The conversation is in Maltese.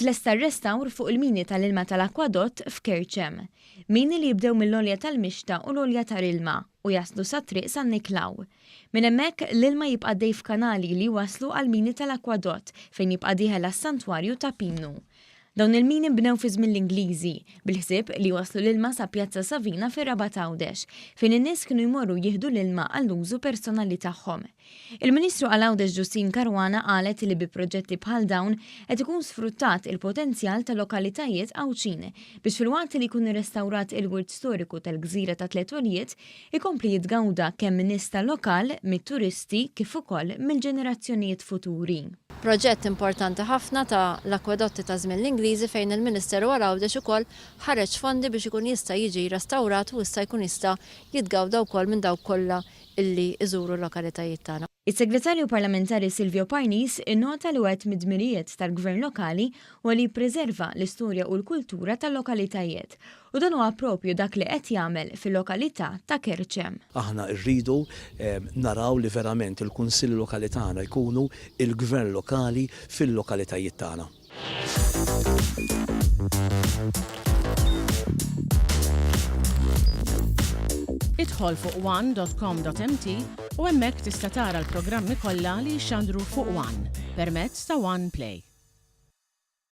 tlesta restawr fuq il-mini tal-ilma tal-akwadott f'Kerċem. Mini li jibdew mill-olja tal-mixta u l-olja tal-ilma u jaslu sa-triq San-Niklaw. Minn hemmhekk l-ilma jibqa' dej f'kanali li waslu għal-mini tal-akwadott fejn jibqa' dieħel għas-santwarju ta' Pinnu. Dawn il-mini bnew fi żmien l-Ingliżi, bil-ħsieb li waslu l-ilma sa Pjazza Savina fir-Raba' Għawdex, fejn in-nies kienu jmorru jieħdu l-ilma għall-użu personali tagħhom. Il-Ministru għal Għawdex Ġustin Karwana qalet li bi proġetti bħal dawn qed ikun sfruttat il-potenzjal ta' lokalitajiet Għawċin biex filwaqt li jkun irrestawrat il-wirt storiku tal-Gżira ta' Tliet Għoljiet ikompli jitgawda kemm min-nies tal-lokal, mit-turisti kif ukoll mill-ġenerazzjonijiet futuri. Proġett importanti ħafna ta' l-akwedotti ta' żmien l-Ingliżi fejn il-Ministeru għal Għawdex ukoll ħareġ fondi biex ikun jista' jiġi restawrat u issa jkun jista' jitgawda wkoll minn dawk kollha illi iżuru l-lokalitajiet tagħna. Is-Segretarju Parlamentari Silvio Parnis innota li wieħed mid-dmirijiet tal-Gvern Lokali huwa li jippreserva l-istorja u l-kultura tal-lokalitajiet. U dan huwa proprju dak li qed jagħmel fil-lokalità ta' Kerċem. Aħna rridu naraw li verament il-kunsilli lokali tagħna jkunu il-Gvern lokali fil-lokalitajiet tagħna. Idħol fuq one.com.mt u hemmhekk tista' tara l-programmi kollha li jxandru fuq One permezz ta' One Play.